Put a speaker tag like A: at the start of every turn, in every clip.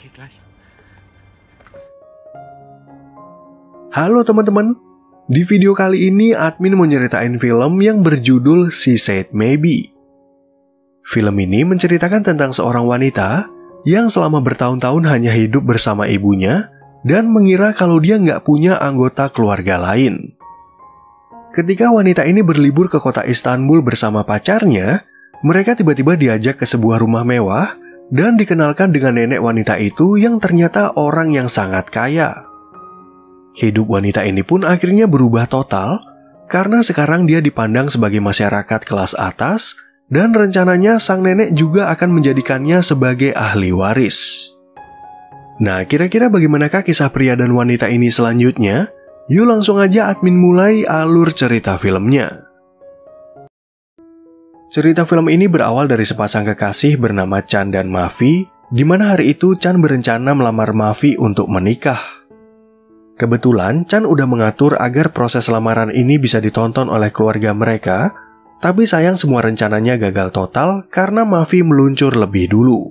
A: Okay, gleich.
B: Halo teman-teman, di video kali ini admin mau nyeritain film yang berjudul She Said Maybe. Film ini menceritakan tentang seorang wanita yang selama bertahun-tahun hanya hidup bersama ibunya dan mengira kalau dia nggak punya anggota keluarga lain. Ketika wanita ini berlibur ke kota Istanbul bersama pacarnya, mereka tiba-tiba diajak ke sebuah rumah mewah dan dikenalkan dengan nenek wanita itu yang ternyata orang yang sangat kaya. Hidup wanita ini pun akhirnya berubah total karena sekarang dia dipandang sebagai masyarakat kelas atas dan rencananya sang nenek juga akan menjadikannya sebagai ahli waris. Nah, kira-kira bagaimanakah kisah pria dan wanita ini selanjutnya? Yuk langsung aja admin mulai alur cerita filmnya. Cerita film ini berawal dari sepasang kekasih bernama Chan dan Mavi, di mana hari itu Chan berencana melamar Mavi untuk menikah. Kebetulan Chan udah mengatur agar proses lamaran ini bisa ditonton oleh keluarga mereka, tapi sayang semua rencananya gagal total karena Mavi meluncur lebih dulu.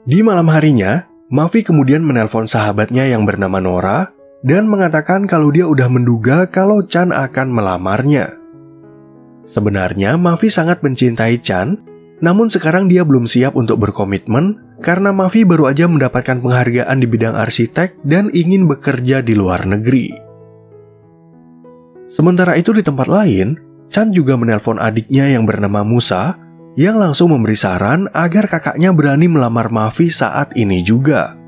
B: Di malam harinya, Mavi kemudian menelpon sahabatnya yang bernama Nora dan mengatakan kalau dia udah menduga kalau Chan akan melamarnya. Sebenarnya Mavi sangat mencintai Chan, namun sekarang dia belum siap untuk berkomitmen karena Mavi baru aja mendapatkan penghargaan di bidang arsitek dan ingin bekerja di luar negeri. Sementara itu di tempat lain, Chan juga menelpon adiknya yang bernama Musa yang langsung memberi saran agar kakaknya berani melamar Mavi saat ini juga.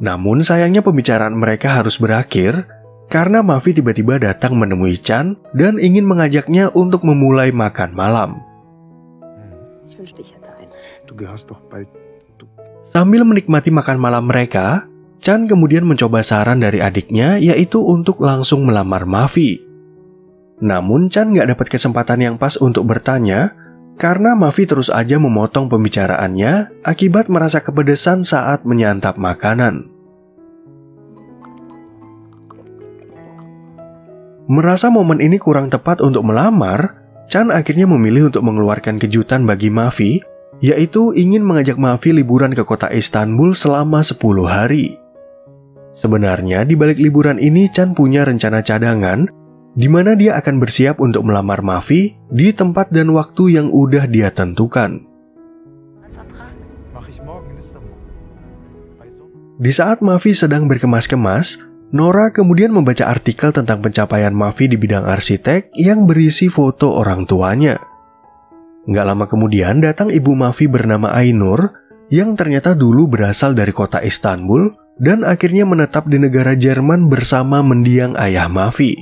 B: Namun sayangnya pembicaraan mereka harus berakhir karena Mavi tiba-tiba datang menemui Chan dan ingin mengajaknya untuk memulai makan malam. Sambil menikmati makan malam mereka, Chan kemudian mencoba saran dari adiknya yaitu untuk langsung melamar Mavi. Namun Chan gak dapat kesempatan yang pas untuk bertanya karena Mavi terus aja memotong pembicaraannya akibat merasa kepedesan saat menyantap makanan. Merasa momen ini kurang tepat untuk melamar, Chan akhirnya memilih untuk mengeluarkan kejutan bagi Mavi, yaitu ingin mengajak Mavi liburan ke kota Istanbul selama 10 hari. Sebenarnya di balik liburan ini Chan punya rencana cadangan, di mana dia akan bersiap untuk melamar Mavi di tempat dan waktu yang udah dia tentukan. Di saat Mavi sedang berkemas-kemas, Nora kemudian membaca artikel tentang pencapaian Mavi di bidang arsitek yang berisi foto orang tuanya. Nggak lama kemudian datang ibu Mavi bernama Ainur yang ternyata dulu berasal dari kota Istanbul dan akhirnya menetap di negara Jerman bersama mendiang ayah Mavi.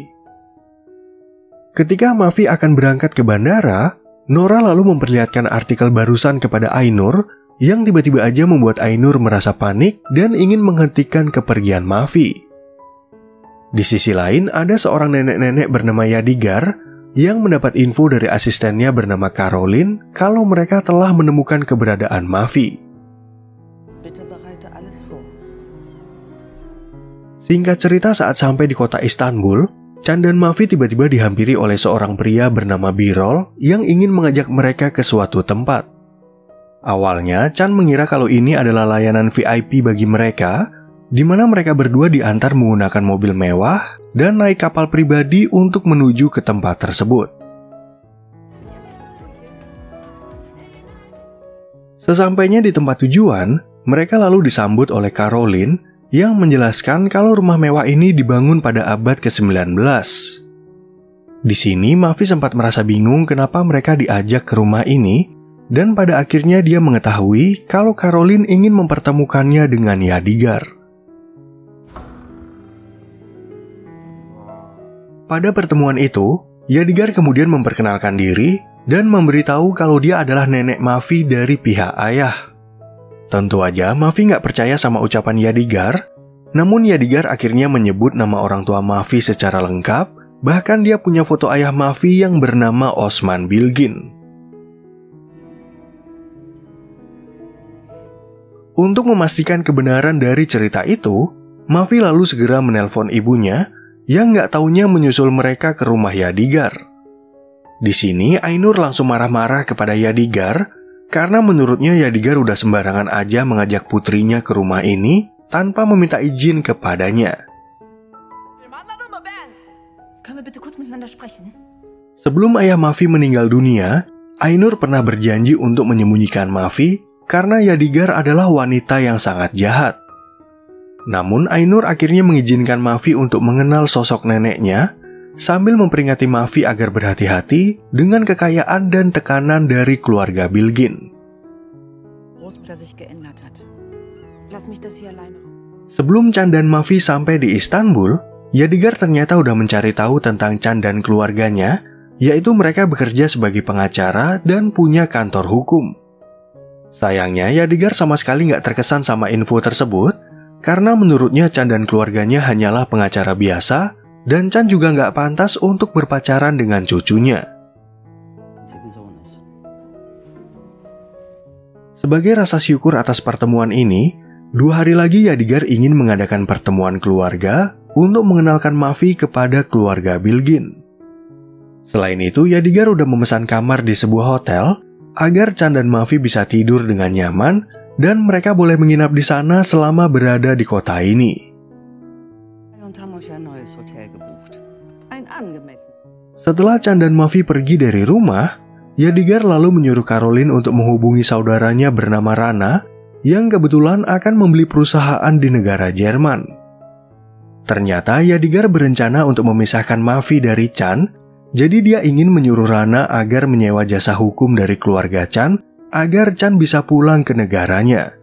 B: Ketika Mavi akan berangkat ke bandara, Nora lalu memperlihatkan artikel barusan kepada Ainur yang tiba-tiba aja membuat Ainur merasa panik dan ingin menghentikan kepergian Mavi. Di sisi lain, ada seorang nenek-nenek bernama Yadigar yang mendapat info dari asistennya bernama Caroline kalau mereka telah menemukan keberadaan Mavi. Singkat cerita, saat sampai di kota Istanbul, Chan dan Mavi tiba-tiba dihampiri oleh seorang pria bernama Birol yang ingin mengajak mereka ke suatu tempat. Awalnya, Chan mengira kalau ini adalah layanan VIP bagi mereka, di mana mereka berdua diantar menggunakan mobil mewah dan naik kapal pribadi untuk menuju ke tempat tersebut. Sesampainya di tempat tujuan, mereka lalu disambut oleh Caroline yang menjelaskan kalau rumah mewah ini dibangun pada abad ke-19. Di sini, Mavi sempat merasa bingung kenapa mereka diajak ke rumah ini, dan pada akhirnya dia mengetahui kalau Caroline ingin mempertemukannya dengan Yadigar. Pada pertemuan itu, Yadigar kemudian memperkenalkan diri dan memberitahu kalau dia adalah nenek Mavi dari pihak ayah. Tentu aja Mavi nggak percaya sama ucapan Yadigar, namun Yadigar akhirnya menyebut nama orang tua Mavi secara lengkap, bahkan dia punya foto ayah Mavi yang bernama Osman Bilgin. Untuk memastikan kebenaran dari cerita itu, Mavi lalu segera menelpon ibunya yang nggak taunya menyusul mereka ke rumah Yadigar. Di sini Ainur langsung marah-marah kepada Yadigar karena menurutnya Yadigar udah sembarangan aja mengajak putrinya ke rumah ini tanpa meminta izin kepadanya. Sebelum ayah Mafi meninggal dunia, Ainur pernah berjanji untuk menyembunyikan Mafi karena Yadigar adalah wanita yang sangat jahat. Namun Ainur akhirnya mengizinkan Mafi untuk mengenal sosok neneknya sambil memperingati Mafi agar berhati-hati dengan kekayaan dan tekanan dari keluarga Bilgin. Sebelum Chan dan Mafi sampai di Istanbul, Yadigar ternyata udah mencari tahu tentang Chan dan keluarganya, yaitu mereka bekerja sebagai pengacara dan punya kantor hukum. Sayangnya Yadigar sama sekali nggak terkesan sama info tersebut, karena menurutnya Chan dan keluarganya hanyalah pengacara biasa, dan Chan juga nggak pantas untuk berpacaran dengan cucunya. Sebagai rasa syukur atas pertemuan ini, 2 hari lagi Yadigar ingin mengadakan pertemuan keluarga untuk mengenalkan Mafi kepada keluarga Bilgin. Selain itu, Yadigar udah memesan kamar di sebuah hotel agar Chan dan Mafi bisa tidur dengan nyaman dan mereka boleh menginap di sana selama berada di kota ini. Setelah Chan dan Mafi pergi dari rumah, Yadigar lalu menyuruh Caroline untuk menghubungi saudaranya bernama Rana yang kebetulan akan membeli perusahaan di negara Jerman. Ternyata Yadigar berencana untuk memisahkan Mafi dari Chan, jadi dia ingin menyuruh Rana agar menyewa jasa hukum dari keluarga Chan agar Chan bisa pulang ke negaranya.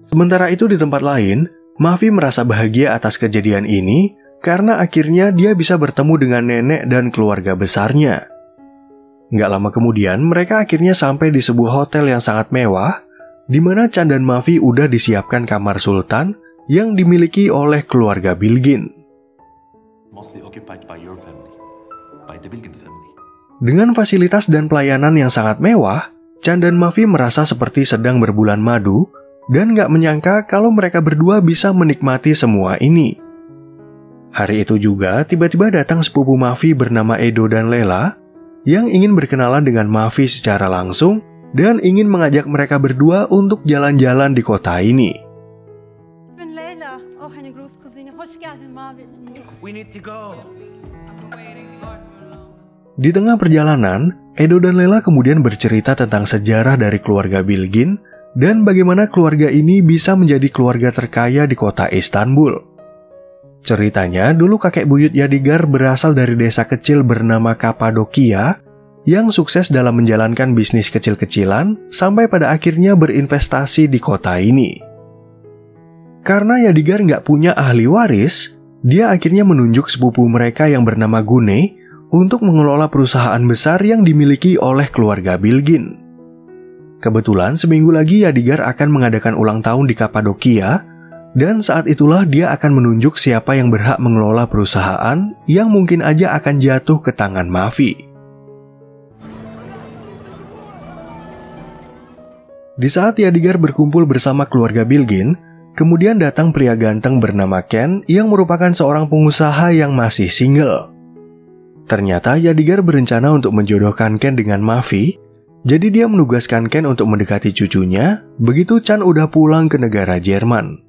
B: Sementara itu di tempat lain, Mafi merasa bahagia atas kejadian ini karena akhirnya dia bisa bertemu dengan nenek dan keluarga besarnya. Nggak lama kemudian, mereka akhirnya sampai di sebuah hotel yang sangat mewah, di mana Chan dan Mafi udah disiapkan kamar sultan yang dimiliki oleh keluarga Bilgin. Dengan fasilitas dan pelayanan yang sangat mewah, Chan dan Mafi merasa seperti sedang berbulan madu dan nggak menyangka kalau mereka berdua bisa menikmati semua ini. Hari itu juga tiba-tiba datang sepupu Mafi bernama Edo dan Lela yang ingin berkenalan dengan Mafi secara langsung dan ingin mengajak mereka berdua untuk jalan-jalan di kota ini. Di tengah perjalanan, Edo dan Lela kemudian bercerita tentang sejarah dari keluarga Bilgin dan bagaimana keluarga ini bisa menjadi keluarga terkaya di kota Istanbul. Ceritanya, dulu kakek buyut Yadigar berasal dari desa kecil bernama Kapadokia yang sukses dalam menjalankan bisnis kecil-kecilan sampai pada akhirnya berinvestasi di kota ini. Karena Yadigar nggak punya ahli waris, dia akhirnya menunjuk sepupu mereka yang bernama Gune untuk mengelola perusahaan besar yang dimiliki oleh keluarga Bilgin. Kebetulan seminggu lagi Yadigar akan mengadakan ulang tahun di Kapadokia, dan saat itulah dia akan menunjuk siapa yang berhak mengelola perusahaan yang mungkin aja akan jatuh ke tangan Mafi. Di saat Yadigar berkumpul bersama keluarga Bilgin, kemudian datang pria ganteng bernama Ken yang merupakan seorang pengusaha yang masih single. Ternyata Yadigar berencana untuk menjodohkan Ken dengan Mafi, jadi dia menugaskan Ken untuk mendekati cucunya begitu Chan udah pulang ke negara Jerman.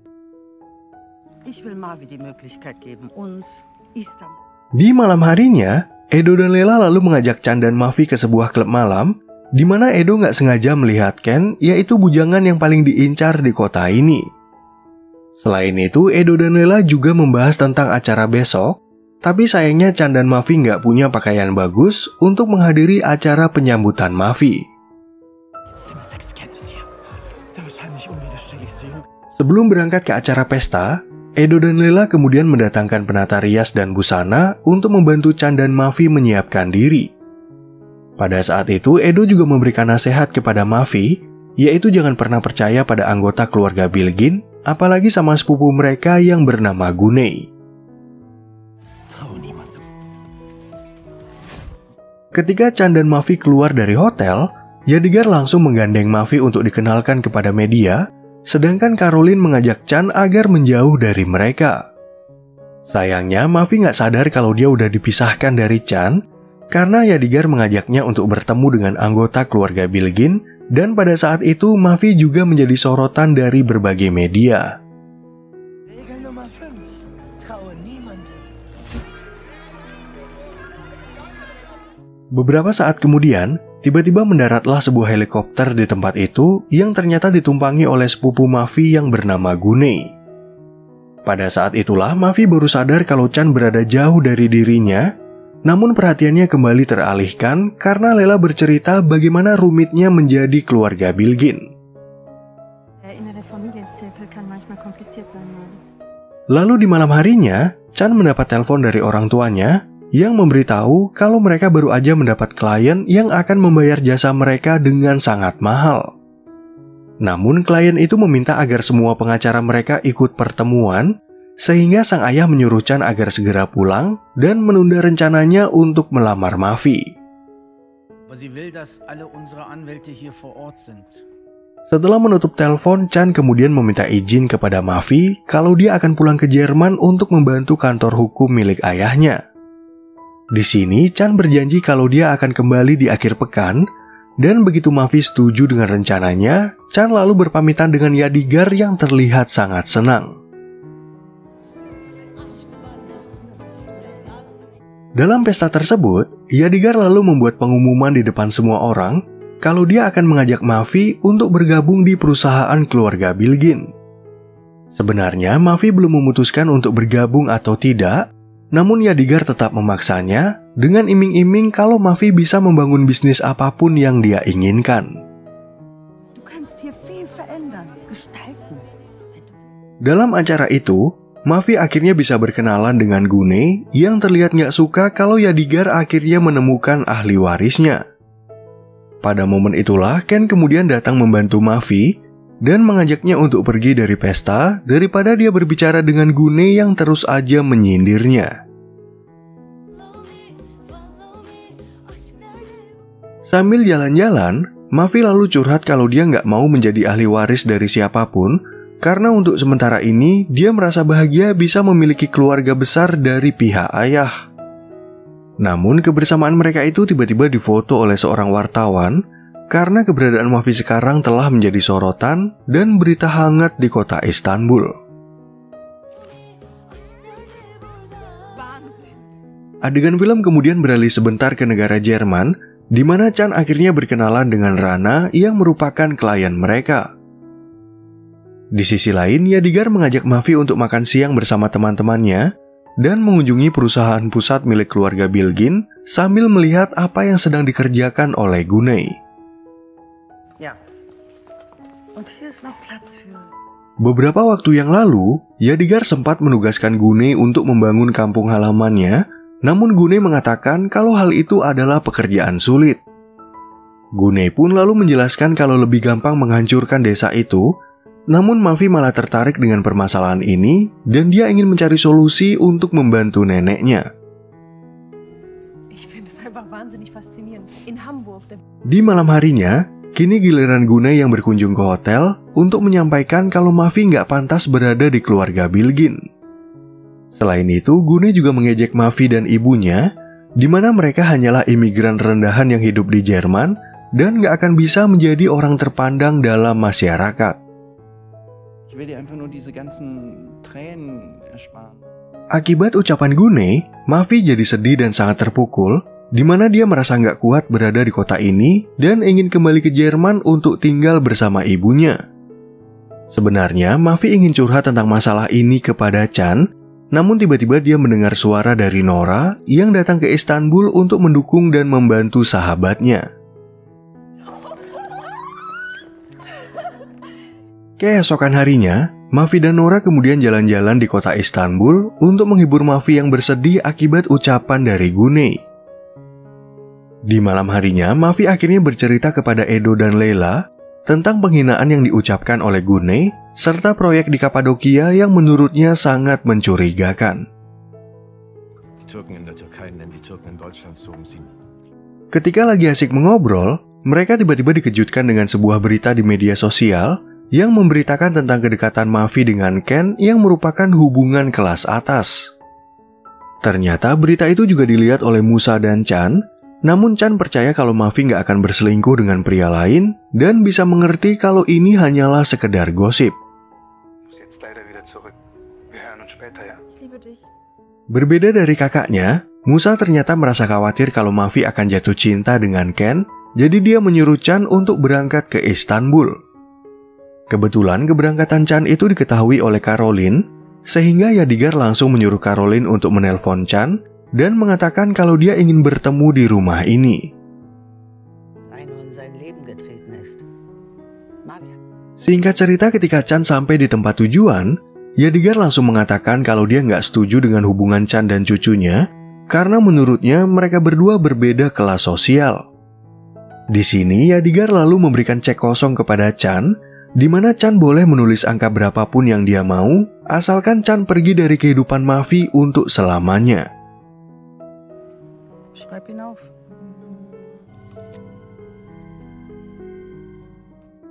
B: Di malam harinya, Edo dan Lela lalu mengajak Chan dan Mafi ke sebuah klub malam, di mana Edo nggak sengaja melihat Ken, yaitu bujangan yang paling diincar di kota ini. Selain itu, Edo dan Lela juga membahas tentang acara besok, tapi sayangnya Chan dan Mafi nggak punya pakaian bagus untuk menghadiri acara penyambutan Mafi. Sebelum berangkat ke acara pesta, Edo dan Lela kemudian mendatangkan penata rias dan busana untuk membantu Chan dan Mafi menyiapkan diri. Pada saat itu, Edo juga memberikan nasihat kepada Mafi, yaitu jangan pernah percaya pada anggota keluarga Bilgin, apalagi sama sepupu mereka yang bernama Gune. Ketika Chan dan Mafi keluar dari hotel, Yadigar langsung menggandeng Mafi untuk dikenalkan kepada media, sedangkan Caroline mengajak Chan agar menjauh dari mereka. Sayangnya, Mafi nggak sadar kalau dia udah dipisahkan dari Chan, karena Yadigar mengajaknya untuk bertemu dengan anggota keluarga Bilgin, dan pada saat itu Mavi juga menjadi sorotan dari berbagai media. Beberapa saat kemudian, tiba-tiba mendaratlah sebuah helikopter di tempat itu yang ternyata ditumpangi oleh sepupu Mavi yang bernama Gunei. Pada saat itulah Mavi baru sadar kalau Chan berada jauh dari dirinya, namun perhatiannya kembali teralihkan karena Lela bercerita bagaimana rumitnya menjadi keluarga Bilgin. Lalu di malam harinya, Chan mendapat telepon dari orang tuanya yang memberitahu kalau mereka baru aja mendapat klien yang akan membayar jasa mereka dengan sangat mahal. Namun klien itu meminta agar semua pengacara mereka ikut pertemuan, sehingga sang ayah menyuruh Chan agar segera pulang dan menunda rencananya untuk melamar Mavi. Setelah menutup telepon, Chan kemudian meminta izin kepada Mavi kalau dia akan pulang ke Jerman untuk membantu kantor hukum milik ayahnya. Di sini, Chan berjanji kalau dia akan kembali di akhir pekan, dan begitu Mavi setuju dengan rencananya, Chan lalu berpamitan dengan Yadigar yang terlihat sangat senang. Dalam pesta tersebut, Yadigar lalu membuat pengumuman di depan semua orang kalau dia akan mengajak Mavi untuk bergabung di perusahaan keluarga Bilgin. Sebenarnya, Mavi belum memutuskan untuk bergabung atau tidak, namun Yadigar tetap memaksanya dengan iming-iming kalau Mavi bisa membangun bisnis apapun yang dia inginkan. Dalam acara itu, Mavi akhirnya bisa berkenalan dengan Gunei yang terlihat nggak suka kalau Yadigar akhirnya menemukan ahli warisnya. Pada momen itulah Ken kemudian datang membantu Mavi dan mengajaknya untuk pergi dari pesta daripada dia berbicara dengan Gunei yang terus aja menyindirnya. Sambil jalan-jalan, Mavi lalu curhat kalau dia nggak mau menjadi ahli waris dari siapapun karena untuk sementara ini dia merasa bahagia bisa memiliki keluarga besar dari pihak ayah. Namun kebersamaan mereka itu tiba-tiba difoto oleh seorang wartawan karena keberadaan Mavi sekarang telah menjadi sorotan dan berita hangat di kota Istanbul. Adegan film kemudian beralih sebentar ke negara Jerman, di mana Chan akhirnya berkenalan dengan Rana yang merupakan klien mereka. Di sisi lain, Yadigar mengajak Mavi untuk makan siang bersama teman-temannya dan mengunjungi perusahaan pusat milik keluarga Bilgin sambil melihat apa yang sedang dikerjakan oleh Gunei. Beberapa waktu yang lalu, Yadigar sempat menugaskan Gunei untuk membangun kampung halamannya, namun Gunei mengatakan kalau hal itu adalah pekerjaan sulit. Gunei pun lalu menjelaskan kalau lebih gampang menghancurkan desa itu, namun Mavi malah tertarik dengan permasalahan ini dan dia ingin mencari solusi untuk membantu neneknya. Di malam harinya, kini giliran Gunei yang berkunjung ke hotel untuk menyampaikan kalau Mavi nggak pantas berada di keluarga Bilgin. Selain itu, Gunei juga mengejek Mavi dan ibunya, di mana mereka hanyalah imigran rendahan yang hidup di Jerman dan nggak akan bisa menjadi orang terpandang dalam masyarakat. Akibat ucapan Gunei, Mavi jadi sedih dan sangat terpukul, di mana dia merasa nggak kuat berada di kota ini dan ingin kembali ke Jerman untuk tinggal bersama ibunya. Sebenarnya, Mavi ingin curhat tentang masalah ini kepada Chan, namun tiba-tiba dia mendengar suara dari Nora yang datang ke Istanbul untuk mendukung dan membantu sahabatnya. Keesokan harinya, Mavi dan Nora kemudian jalan-jalan di kota Istanbul untuk menghibur Mavi yang bersedih akibat ucapan dari Gunei. Di malam harinya, Mavi akhirnya bercerita kepada Edo dan Lela tentang penghinaan yang diucapkan oleh Gunei serta proyek di Kapadokia yang menurutnya sangat mencurigakan. Ketika lagi asik mengobrol, mereka tiba-tiba dikejutkan dengan sebuah berita di media sosial yang memberitakan tentang kedekatan Mavi dengan Ken yang merupakan hubungan kelas atas. Ternyata berita itu juga dilihat oleh Musa dan Chan, Namun Chan percaya kalau Mavi nggak akan berselingkuh dengan pria lain dan bisa mengerti kalau ini hanyalah sekedar gosip. Berbeda dari kakaknya, Musa ternyata merasa khawatir kalau Mavi akan jatuh cinta dengan Ken, jadi dia menyuruh Chan untuk berangkat ke Istanbul. Kebetulan keberangkatan Chan itu diketahui oleh Caroline, sehingga Yadigar langsung menyuruh Caroline untuk menelpon Chan dan mengatakan kalau dia ingin bertemu di rumah ini. Singkat cerita, ketika Chan sampai di tempat tujuan, Yadigar langsung mengatakan kalau dia nggak setuju dengan hubungan Chan dan cucunya karena menurutnya mereka berdua berbeda kelas sosial. Di sini Yadigar lalu memberikan cek kosong kepada Chan, di mana Chan boleh menulis angka berapapun yang dia mau, asalkan Chan pergi dari kehidupan Mavi untuk selamanya.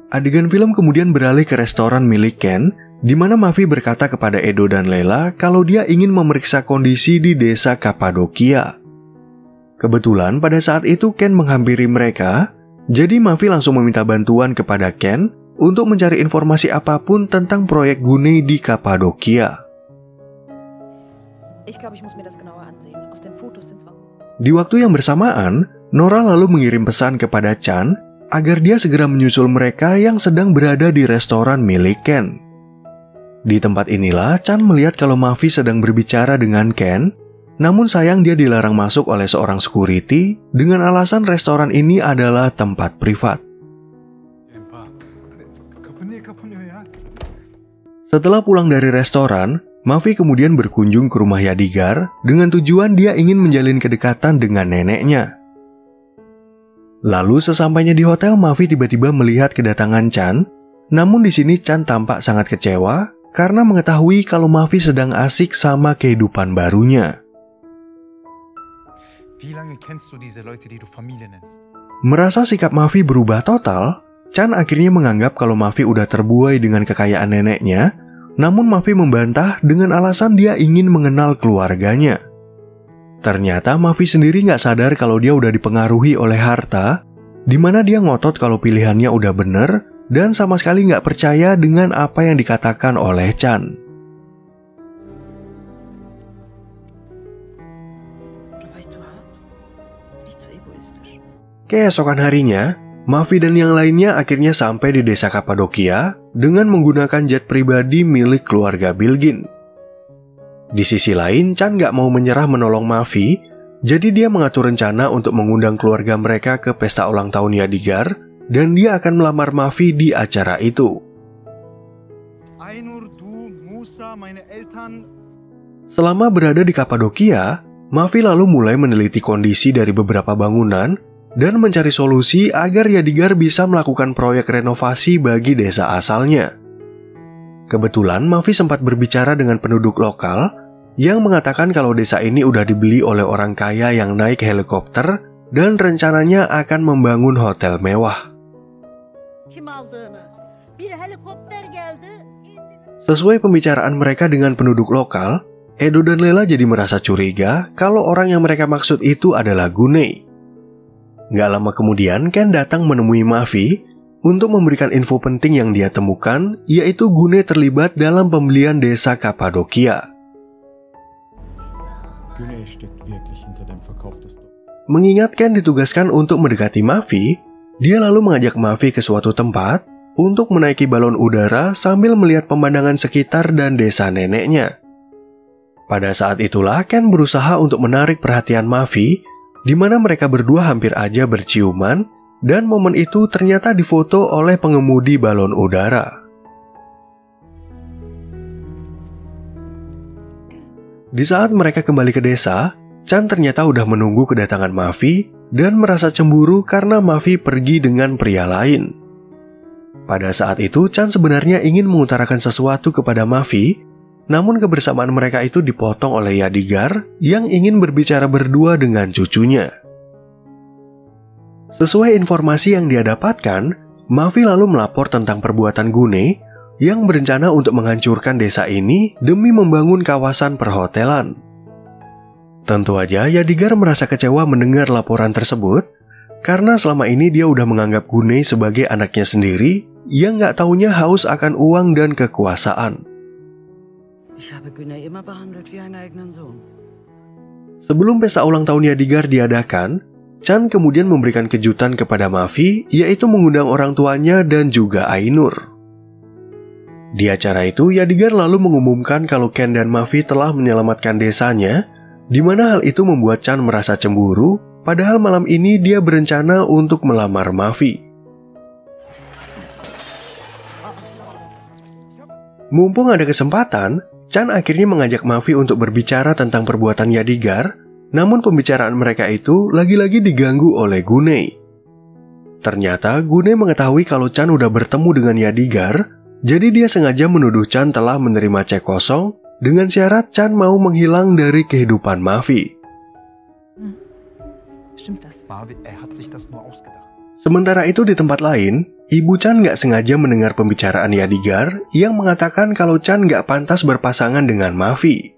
B: Adegan film kemudian beralih ke restoran milik Ken, di mana Mavi berkata kepada Edo dan Lela kalau dia ingin memeriksa kondisi di desa Kapadokia. Kebetulan pada saat itu Ken menghampiri mereka, jadi Mavi langsung meminta bantuan kepada Ken untuk mencari informasi apapun tentang proyek Gune di Kapadokia. Di waktu yang bersamaan, Nora lalu mengirim pesan kepada Chan agar dia segera menyusul mereka yang sedang berada di restoran milik Ken. Di tempat inilah Chan melihat kalau Mavi sedang berbicara dengan Ken, namun sayang dia dilarang masuk oleh seorang security dengan alasan restoran ini adalah tempat privat. Setelah pulang dari restoran, Mavi kemudian berkunjung ke rumah Yadigar dengan tujuan dia ingin menjalin kedekatan dengan neneknya. Lalu sesampainya di hotel, Mavi tiba-tiba melihat kedatangan Chan, namun di sini Chan tampak sangat kecewa karena mengetahui kalau Mavi sedang asik sama kehidupan barunya. Merasa sikap Mavi berubah total, Chan akhirnya menganggap kalau Mavi udah terbuai dengan kekayaan neneknya, namun Mavi membantah dengan alasan dia ingin mengenal keluarganya. Ternyata Mavi sendiri nggak sadar kalau dia udah dipengaruhi oleh harta, di mana dia ngotot kalau pilihannya udah bener dan sama sekali nggak percaya dengan apa yang dikatakan oleh Chan. Keesokan harinya, Mavi dan yang lainnya akhirnya sampai di desa Kapadokia dengan menggunakan jet pribadi milik keluarga Bilgin. Di sisi lain, Chan nggak mau menyerah menolong Mavi, jadi dia mengatur rencana untuk mengundang keluarga mereka ke pesta ulang tahun Yadigar, dan dia akan melamar Mavi di acara itu. Selama berada di Kapadokia, Mavi lalu mulai meneliti kondisi dari beberapa bangunan dan mencari solusi agar Yadigar bisa melakukan proyek renovasi bagi desa asalnya. Kebetulan Mavi sempat berbicara dengan penduduk lokal yang mengatakan kalau desa ini udah dibeli oleh orang kaya yang naik helikopter dan rencananya akan membangun hotel mewah. Sesuai pembicaraan mereka dengan penduduk lokal, Edo dan Lela jadi merasa curiga kalau orang yang mereka maksud itu adalah Gune. Gak lama kemudian Ken datang menemui Mavi untuk memberikan info penting yang dia temukan, yaitu Gune terlibat dalam pembelian desa Kapadokia. Mengingat Ken ditugaskan untuk mendekati Mavi, dia lalu mengajak Mavi ke suatu tempat untuk menaiki balon udara sambil melihat pemandangan sekitar dan desa neneknya. Pada saat itulah Ken berusaha untuk menarik perhatian Mavi, di mana mereka berdua hampir aja berciuman, dan momen itu ternyata difoto oleh pengemudi balon udara. Di saat mereka kembali ke desa, Chan ternyata udah menunggu kedatangan Mavi dan merasa cemburu karena Mavi pergi dengan pria lain. Pada saat itu, Chan sebenarnya ingin mengutarakan sesuatu kepada Mavi, namun kebersamaan mereka itu dipotong oleh Yadigar yang ingin berbicara berdua dengan cucunya. Sesuai informasi yang dia dapatkan, Mavi lalu melapor tentang perbuatan Gune yang berencana untuk menghancurkan desa ini demi membangun kawasan perhotelan. Tentu aja Yadigar merasa kecewa mendengar laporan tersebut, karena selama ini dia udah menganggap Gunei sebagai anaknya sendiri yang gak taunya haus akan uang dan kekuasaan. Sebelum pesta ulang tahun Yadigar diadakan, Chan kemudian memberikan kejutan kepada Mavi, yaitu mengundang orang tuanya dan juga Ainur. Di acara itu, Yadigar lalu mengumumkan kalau Ken dan Mavi telah menyelamatkan desanya, di mana hal itu membuat Chan merasa cemburu, padahal malam ini dia berencana untuk melamar Mavi. Mumpung ada kesempatan, Chan akhirnya mengajak Mavi untuk berbicara tentang perbuatan Yadigar, namun pembicaraan mereka itu lagi-lagi diganggu oleh Gunei. Ternyata Gunei mengetahui kalau Chan udah bertemu dengan Yadigar, jadi dia sengaja menuduh Chan telah menerima cek kosong dengan syarat Chan mau menghilang dari kehidupan Mavi. Sementara itu di tempat lain, Ibu Chan gak sengaja mendengar pembicaraan Yadigar yang mengatakan kalau Chan gak pantas berpasangan dengan Mavi.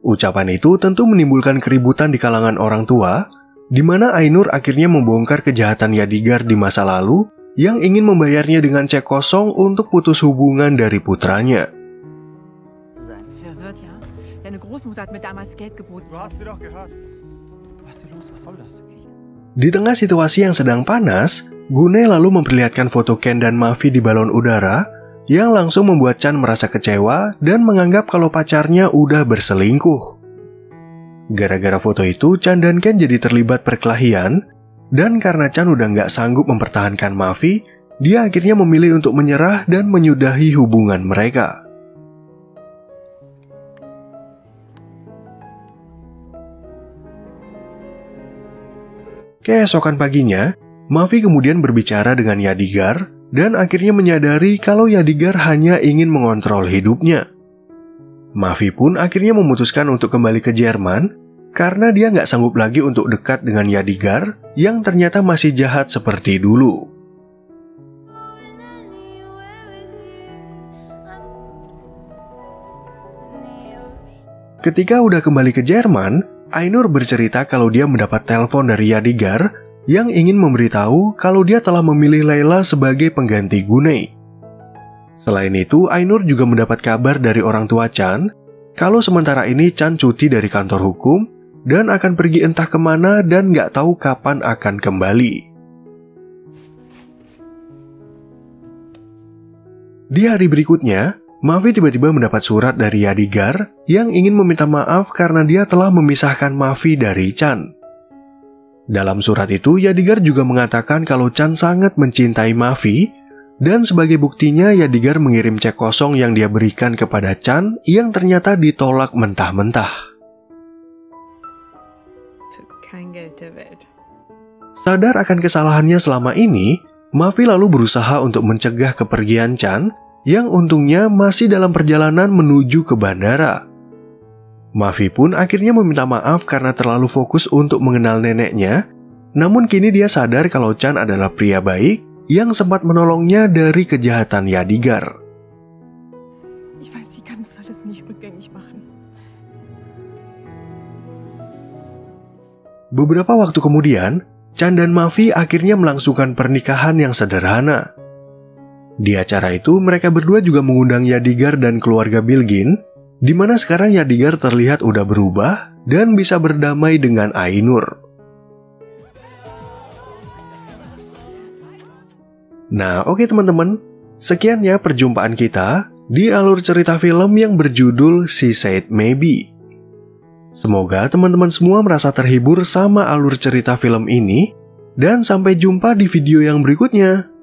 B: Ucapan itu tentu menimbulkan keributan di kalangan orang tua, di mana Ainur akhirnya membongkar kejahatan Yadigar di masa lalu yang ingin membayarnya dengan cek kosong untuk putus hubungan dari putranya. Di tengah situasi yang sedang panas, Gunei lalu memperlihatkan foto Ken dan Mavi di balon udara yang langsung membuat Chan merasa kecewa dan menganggap kalau pacarnya udah berselingkuh. Gara-gara foto itu, Chan dan Ken jadi terlibat perkelahian, dan karena Chan udah nggak sanggup mempertahankan Mavi, dia akhirnya memilih untuk menyerah dan menyudahi hubungan mereka. Keesokan paginya, Mavi kemudian berbicara dengan Yadigar dan akhirnya menyadari kalau Yadigar hanya ingin mengontrol hidupnya. Mavi pun akhirnya memutuskan untuk kembali ke Jerman karena dia nggak sanggup lagi untuk dekat dengan Yadigar yang ternyata masih jahat seperti dulu. Ketika udah kembali ke Jerman, Ainur bercerita kalau dia mendapat telepon dari Yadigar yang ingin memberitahu kalau dia telah memilih Layla sebagai pengganti Gunei. Selain itu, Ainur juga mendapat kabar dari orang tua Chan kalau sementara ini Chan cuti dari kantor hukum dan akan pergi entah kemana dan nggak tahu kapan akan kembali. Di hari berikutnya, Mavi tiba-tiba mendapat surat dari Yadigar yang ingin meminta maaf karena dia telah memisahkan Mavi dari Chan. Dalam surat itu, Yadigar juga mengatakan kalau Chan sangat mencintai Mavi, dan sebagai buktinya Yadigar mengirim cek kosong yang dia berikan kepada Chan yang ternyata ditolak mentah-mentah. Sadar akan kesalahannya selama ini, Mavi lalu berusaha untuk mencegah kepergian Chan yang untungnya masih dalam perjalanan menuju ke bandara. Mavi pun akhirnya meminta maaf karena terlalu fokus untuk mengenal neneknya, namun kini dia sadar kalau Chan adalah pria baik yang sempat menolongnya dari kejahatan Yadigar. Beberapa waktu kemudian, Chan dan Mavi akhirnya melangsungkan pernikahan yang sederhana. Di acara itu, mereka berdua juga mengundang Yadigar dan keluarga Bilgin, di mana sekarang Yadigar terlihat udah berubah dan bisa berdamai dengan Ainur. Nah, oke teman-teman, sekian ya perjumpaan kita di alur cerita film yang berjudul She Said Maybe. Semoga teman-teman semua merasa terhibur sama alur cerita film ini, dan sampai jumpa di video yang berikutnya.